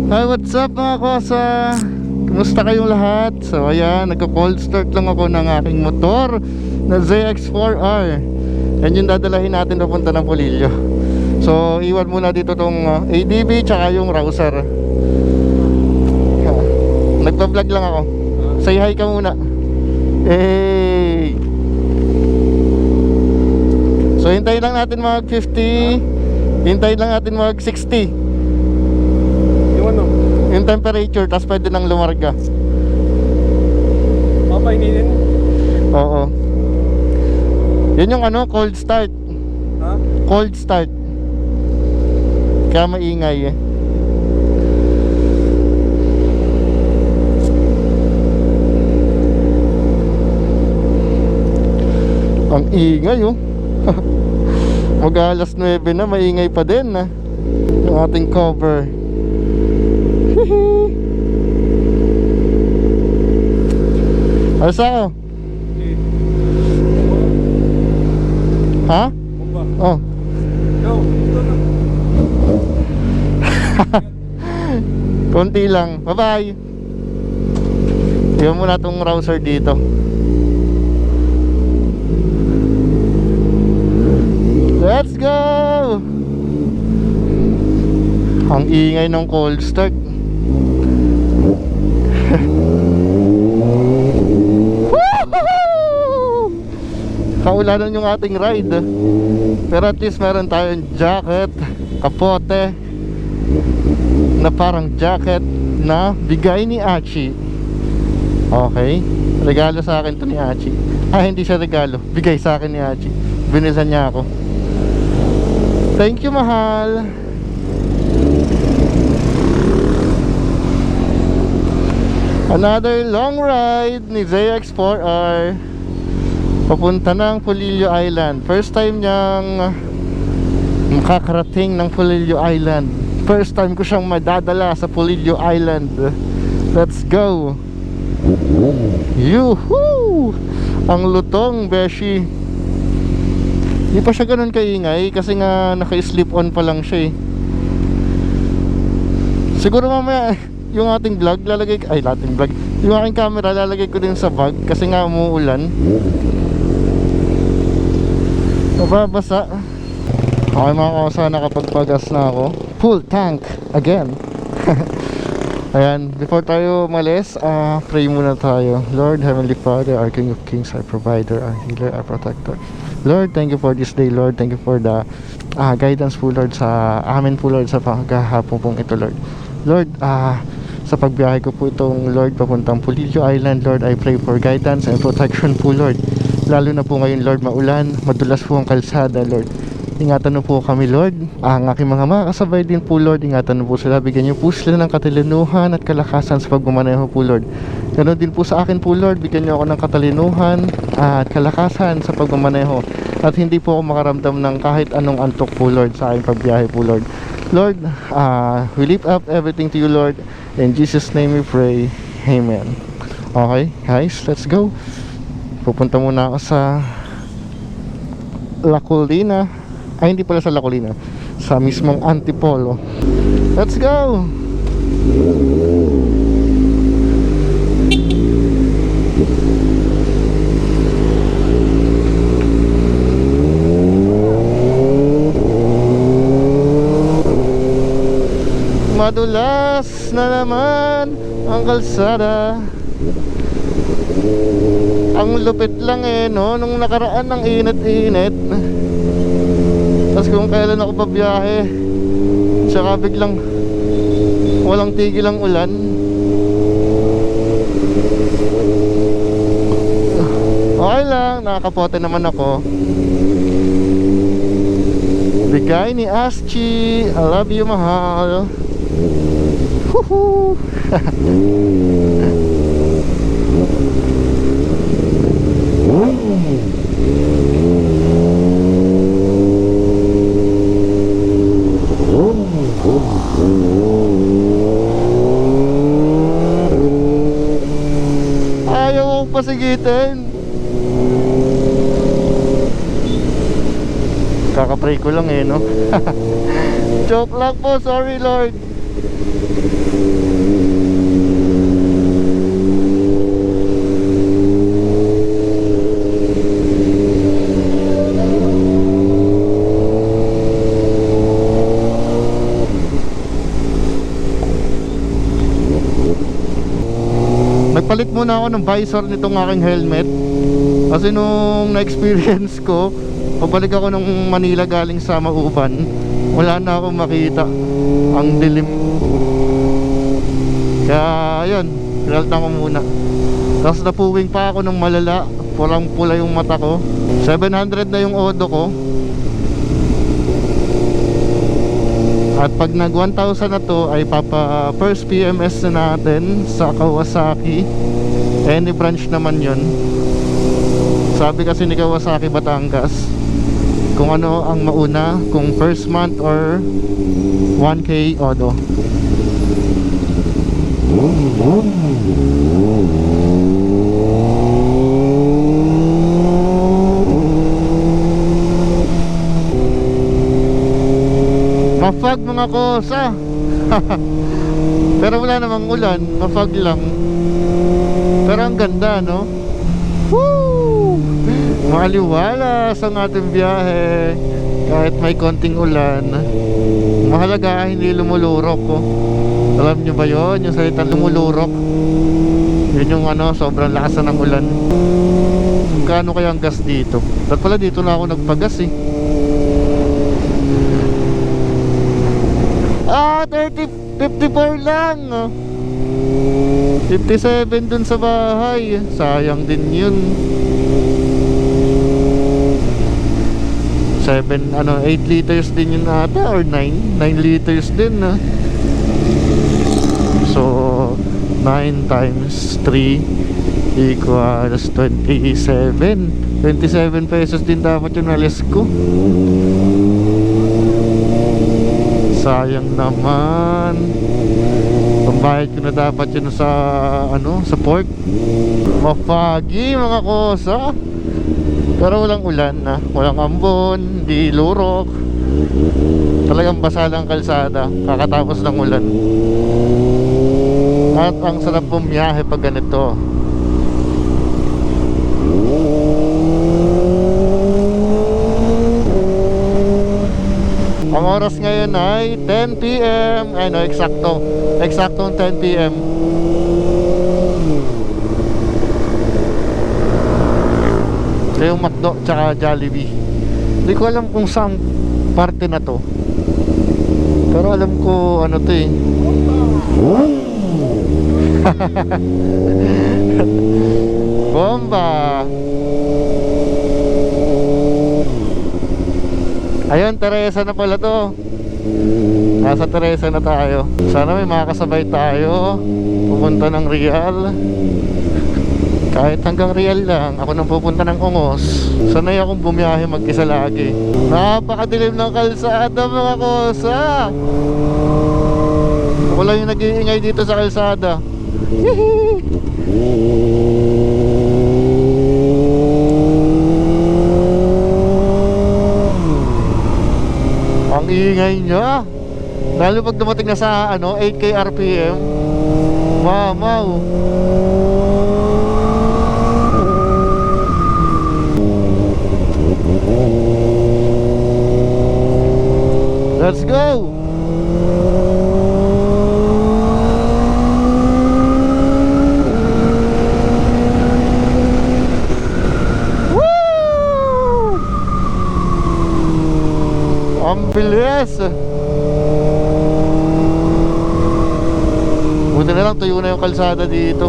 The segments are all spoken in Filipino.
Hi, what's up mga kosa? Kumusta kayong lahat? So ayan, nagko-cold start lang ako ng aking motor na ZX4R. Yan yung dadalahin natin papunta ng Polillo. So iwan muna dito tong ADB tsaka yung Rouser. Nagpa-vlog lang ako. Say hi ka muna. Hey! So hintayin lang natin mag 50. Hintayin lang natin mag 60 yung temperature, tapos pwede nang lumarga. Papaininin? Oo. Yun yung cold start. Ha? Cold start. Kaya maingay eh. Ang ingay oh. Mag alas 9 na, maingay pa din ah. Yung ating cover. Ayos ako. Ha? Bomba. Oh. Yo, ito na. Konti lang. Bye bye. Iwan muna itong Rouser dito. Let's go. Ang ingay ng cold start. Kaulanan yung ating ride, pero at least meron tayong jacket, kapote na parang jacket na bigay ni Achi. Okay, regalo sa akin to ni Achi. Hindi siya regalo, bigay sa akin ni Achi. Binisan niya ako. Thank you, mahal. Another long ride ni ZX4R papunta ng Polillo Island. First time niyang makakarating ng Polillo Island. First time ko siyang madadala sa Polillo Island. Let's go. Yuhuu! Ang lutong, beshi. Hindi pa siya ganun kaingay kasi nga naka-slip on pa lang siya eh. Siguro mamaya yung ating vlog lalagay, yung aking camera lalagay ko din sa bag kasi nga umuulan. Mababasa. Okay mga kausa, nakapagpagas na ako. Full tank again. Ayan, before tayo umalis, pray muna tayo. Lord, Heavenly Father, our King of Kings, our Provider, our Healer, our Protector. Lord, thank you for this day, Lord. Thank you for the guidance po, Lord, sa amin po, Lord, sa paghahapon pong ito, Lord. Lord, sa pagbiyahe ko po itong, Lord, papuntang Polillo Island, Lord, I pray for guidance and protection po, Lord. Lalo na po ngayon, Lord, maulan, madulas po ang kalsada, Lord. Ingatan mo po kami, Lord. Ang aking mga makakasabay din po, Lord, ingatan mo po sila. Bigyan niyo po sila ng katalinuhan at kalakasan sa pagmamaneho po, Lord. Ganon din po sa akin po, Lord. Bigyan niyo ako ng katalinuhan at kalakasan sa pagmamaneho. At hindi po ako makaramdam ng kahit anong antok po, Lord, sa aking pagbiyahe po, Lord. Lord, we lift up everything to you, Lord. In Jesus' name we pray. Amen. Okay, guys, let's go. Pupunta muna ako sa La Colina. Hindi pala sa La Colina, sa mismong Antipolo. Let's go! Madulas na naman ang kalsada. Ang lupit lang no, nung nakaraan ng init-init. Tapos kung kailan ako pabiyahe, tsaka biglang walang tigil ang ulan. Okay lang, nakakapote naman ako. Bigay ni Aschi, I love you, mahal. Woohoo! Ayaw ko pasigitin. Kakapray ko lang no. Joke lang po, sorry Lord. Nagpalit muna ako ng visor nitong aking helmet kasi nung na-experience ko, pabalik ako ng Manila galing sa Mauban, wala na akong makita, ang dilim. Kaya ayun, pinalitan ko muna. Tapos napuwing pa ako ng malala, pulang pula yung mata ko. 700 na yung odo ko. At pag nag 1,000 na to ay papa first PMS na natin sa Kawasaki. Any branch naman yun. Sabi kasi ni Kawasaki Batangas kung ano ang mauna, kung first month or 1K odo. Mafag mga kosa. Pero wala namang ulan, mafag lang. Pero ang ganda, no? Woo! Maliwalas ang ating biyahe kahit may konting ulan. Mahalaga hindi lumulurok, oh. Alam nyo ba yun? Yung salitang lumulurok, yun yung ano, sobrang lakas na ng ulan. Kano kaya ang gas dito? Ba't pala dito na ako nagpagas eh? 54 lang. 57 dun sa bahay. Sayang din yun. 8 liters din yun ata, or 9 liters din. So 9 times 3 equals 27 pesos din dapat yung alis ko. Sayang naman. Pambayad ko na dapat yun sa sa port. Mafagi mga kosa. Pero walang ulan na, walang ambon, di lurok. Talagang basa lang kalsada kakatapos ng ulan. At ang sarap bumiyahe pag ganito. Ang oras ngayon ay 10 PM. Ano, eksaktong 10 PM. Ito yung McDo tsaka Jollibee. Hindi ko alam kung saan parte na to, pero alam ko ano to eh. Bomba. Ayun, Teresa na pala to. Nasa Teresa na tayo. Sana may makakasabay tayo pupunta ng Real. Kahit hanggang Real lang. Ako nang pupunta ng Ongos. Sanay akong bumiyahe mag-isa lagi. Napakadilim ng kalsada mga kosa. Ako lang yung nag-iingay dito sa kalsada. Ang ingay niya. Lalo pag dumating na sa 8K RPM. Mamaw. Let's go. Woo! Ang bilis. Buti na lang tuyo na yung kalsada dito.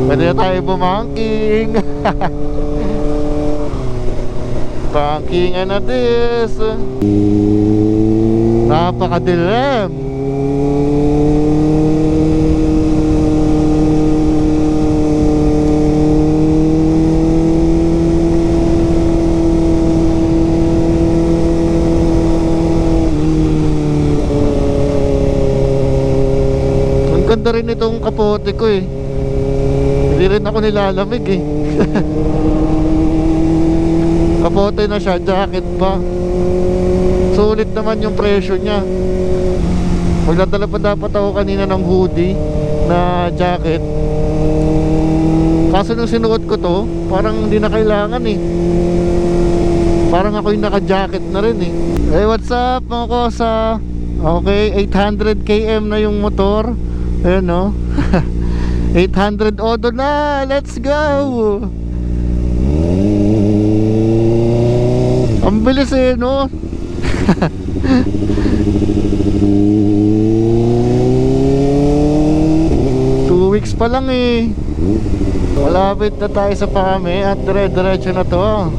Pwede na tayo bumangking. Bankingan na this. Napakadilim. Ang ganda rin itong kapote ko eh. Hindi rin ako nilalamig eh. Kapote na siya, jacket pa. Sulit naman yung presyo niya. Magdadala pa dapat ako kanina ng hoodie na jacket. Kaso nung sinuot ko to, parang hindi na kailangan eh. Parang ako yung naka-jacket na rin eh. Hey, what's up mga kosa? Okay, 800 km na yung motor. Ayun no. 800 odo na. Let's go. Ang bilis eh no. 2 weeks pa lang eh. Malapit na tayo sa Pame at dire-diretso na to.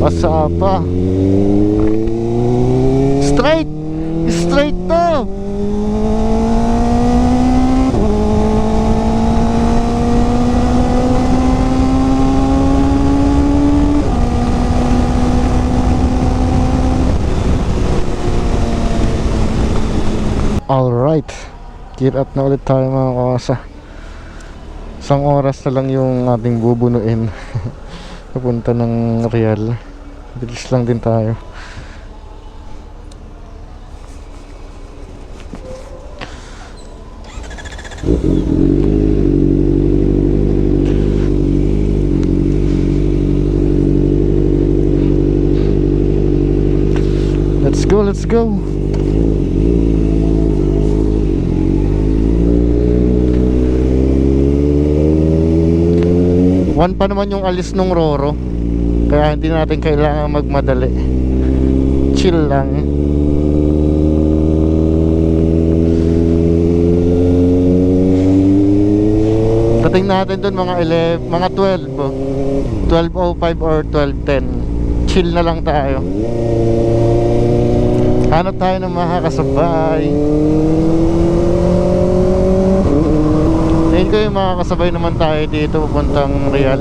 Pasa pa. Straight! Straight to! Alright, gear up na ulit tayo mga kawasa. Isang oras na lang yung ating bubunuin papunta ng Real. Bilis lang din tayo. Let's go, let's go. One pa naman yung alis nung Roro, kaya hindi natin kailangan magmadali. Chill lang. Dating natin dun mga 11, mga 12 oh. 12:05 or 12:10. Chill na lang tayo. Hanap tayo ng makakasabay. Tingin ko yung makakasabay naman tayo dito papuntang Real.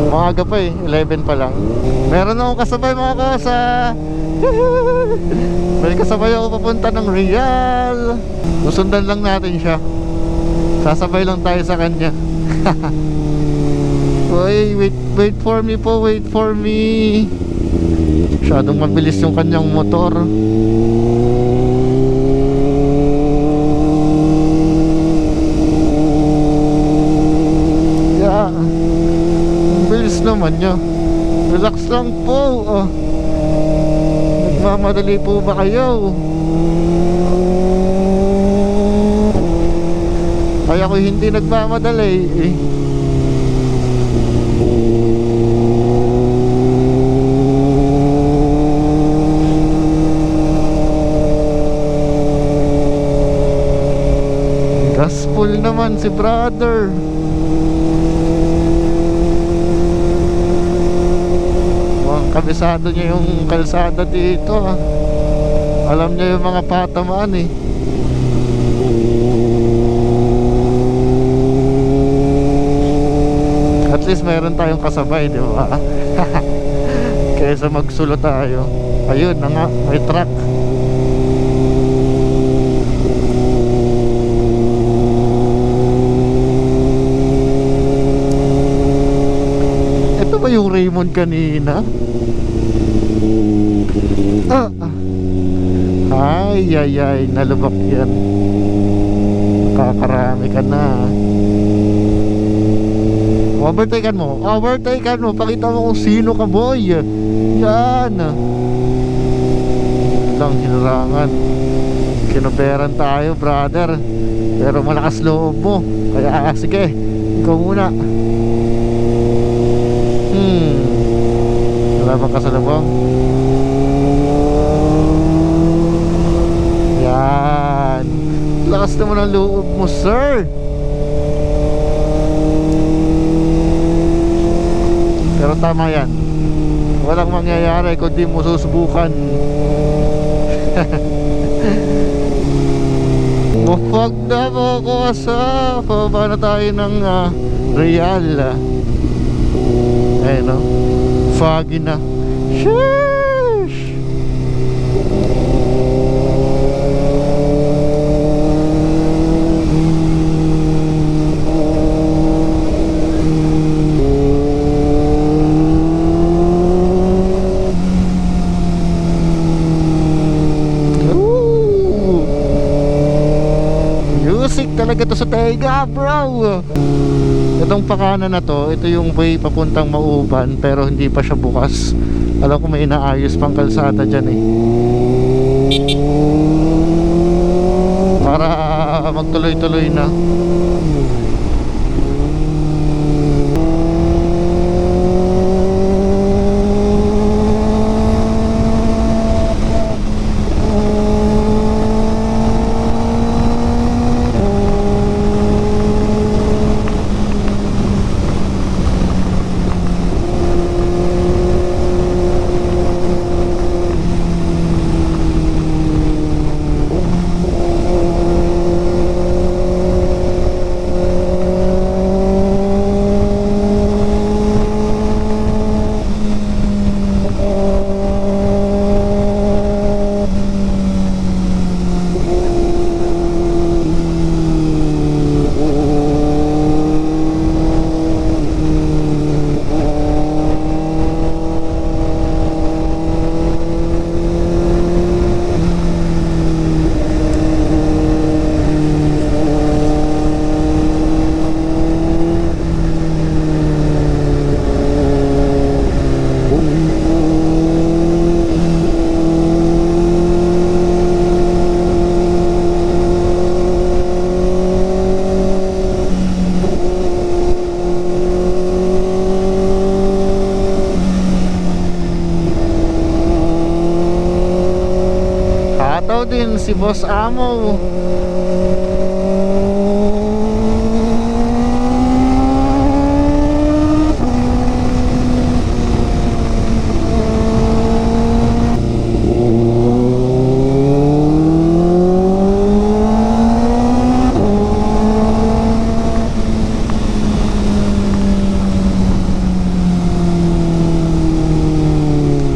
Maaga pa eh, 11 pa lang. Meron akong kasabay mga kasa. May kasabay ako papunta ng Real. Susundan lang natin siya. Sasabay lang tayo sa kanya. Uy, wait for me po, wait for me. Masyadong mabilis yung kanyang motor. Yeah, bilis naman nyo. Relax lang po. Nagmamadali po ba kayo? Ay ako hindi nagmamadali eh. Gaspol naman si brother. Mukhang kabisado niya yung kalsada dito ah. Alam niya yung mga patamaan eh. At least meron tayong kasabay, di ba? Kaysa magsulo tayo. Ayun na nga, may truck. Ito ba yung Raymond kanina? Ay, nalubak yan. Nakakarami ka na. Overtakean mo, pakita mo kung sino ka boy. Yan lang hinarangan. Kinuperan tayo brother, pero malakas loob mo. Kaya sige, ikaw muna. Wala bang kasalubong? Yan, lakas naman ang loob mo sir. Pero tama yan, walang mangyayari kung di mo susubukan. Wag na mo ko sa pababa na tayo ng Real. Ayun no, foggy na. Sheesh. talaga to sa Tega, bro. Itong pakanan na to, ito yung way papuntang Mauban, pero hindi pa siya bukas. Alam ko may inaayos pang kalsada dyan eh, para magtuloy-tuloy na. Hataw din si Boss Amo.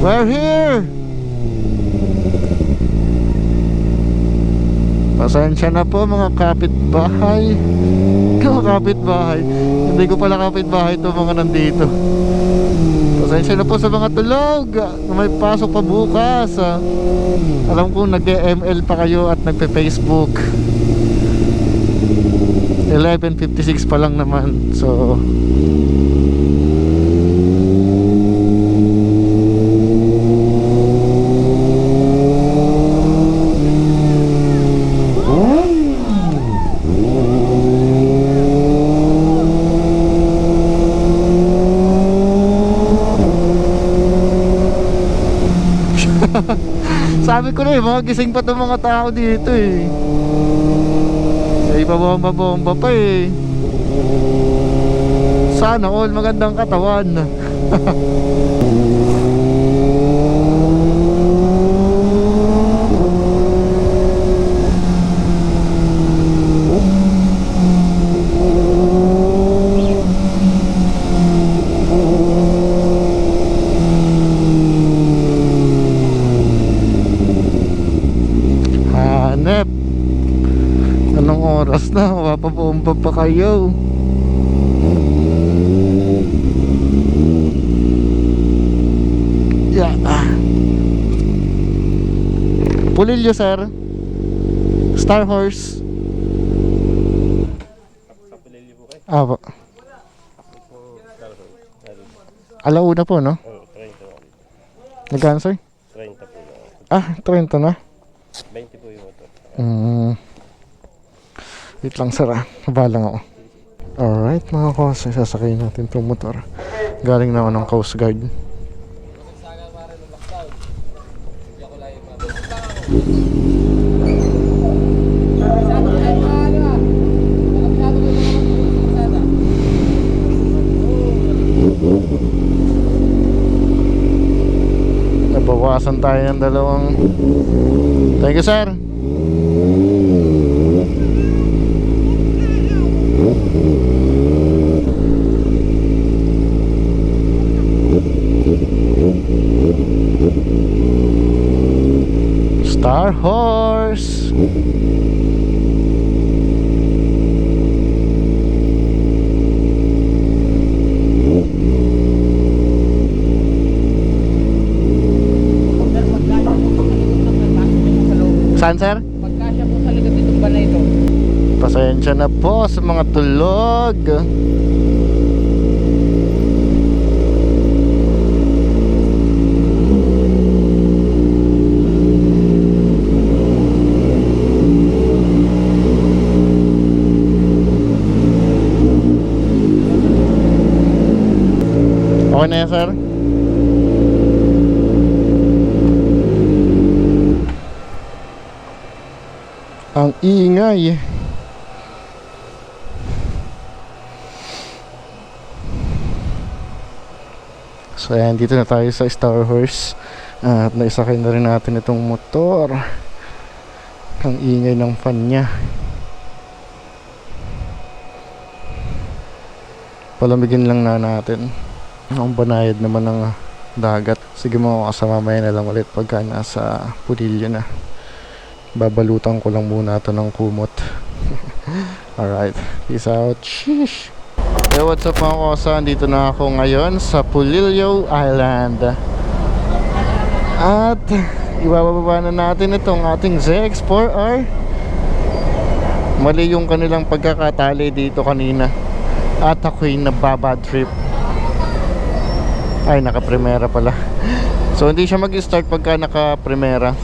We're here. Pasensya na po mga kapitbahay. Mga kapitbahay. Hindi ko pala kapitbahay to mga nandito. Pasensya na po sa mga tulog na may pasok pa bukas. Alam ko nag-ML pa kayo at nagpe-Facebook. 11:56 pa lang naman. So sabi ko na mga gising pa itong mga tao dito eh. May pabomba-bomba pa eh. Sana all magandang katawan. Hanep. Anong oras na? Mapapumpa pa kayo. Yeah. Pulilyo sir. Star Horse. Apo. Alauna po no? Oo, 30 na. Nagkano sir? 30 po na. Ah, 30 na. 20 po yung motor. Wait lang sir ah, nabalang ako. Alright mga kose, sasakay natin itong motor. Galing naman ng Coast Guard. Nabawasan tayo ng dalawang. Thank you sir. Star Horse. Saan sir? Pagkasya po sa likod itong ban na ito. Pasensya na po sa mga tulog. Okay na yan, sir? Ang ingay. So ayan, dito na tayo sa Star Horse. At naisakay na rin natin itong motor. Ang ingay ng fan niya. Palamigin lang na natin. Ang banayad naman ng dagat. Sige mo, kasama mamaya na lang ulit pagka nasa Pudillo na. Babalutan ko lang muna ito ng kumot. Alright, peace out. Sheesh. Hey, what's up mga kosa? Dito na ako ngayon sa Pulillo Island. At ibababa na natin itong ating ZX4R. Mali yung kanilang pagkakatali dito kanina. At ako'y nababad trip. Ay, naka-primera pala. So hindi siya mag-start pagka naka-primera.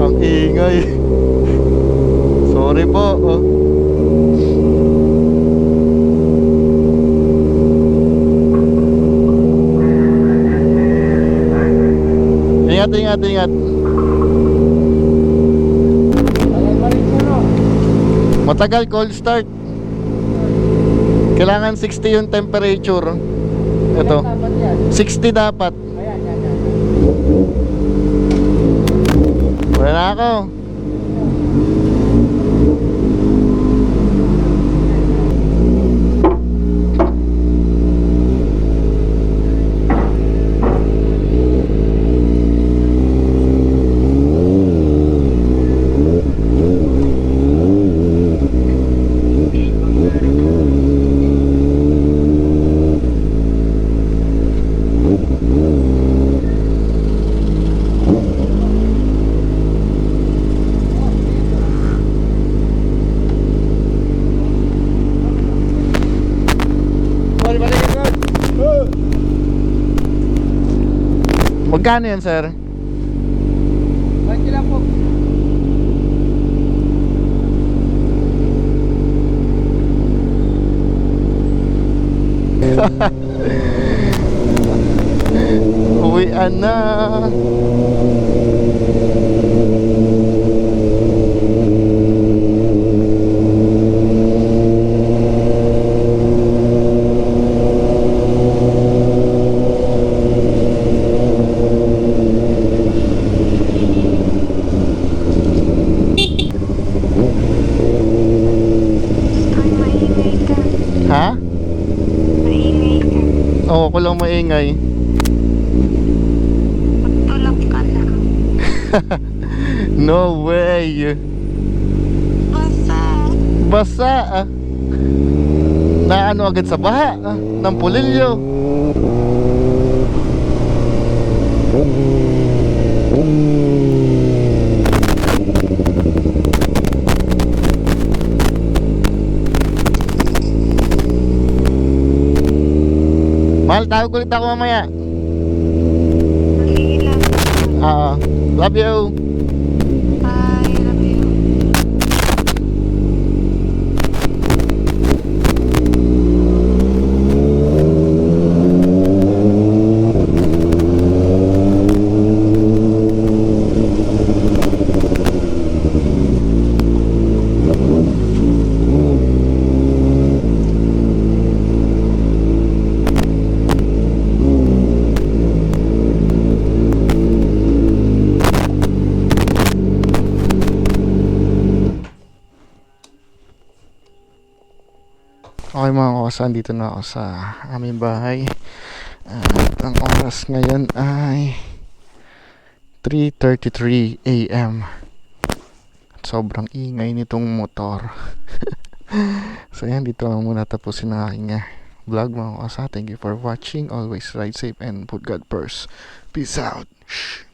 Ang ingay. Sorry po. Ingat, ingat, ingat. Matagal cold start. Kailangan 60 yung temperature. Ito 60 dapat. Wala na ako. Magkano yan, sir? 20 lang po. Uwian na. Ha? Maingay ka. Oo, ko lang maingay. Magtulog ka lang. No way. Basta. Basa na ano agad sa baha ng Pulillo. Mahal, tawag ulit ako mamaya. Sige lang. Love you. Bye. Love you. Okay mga kawasan, dito na ako sa aming bahay. At ang oras ngayon ay 3:33 AM. At sobrang ingay nitong motor. So yan, dito lang muna tapusin ang aking vlog mga kawasan. Thank you for watching. Always ride safe and put God first. Peace out. Shh.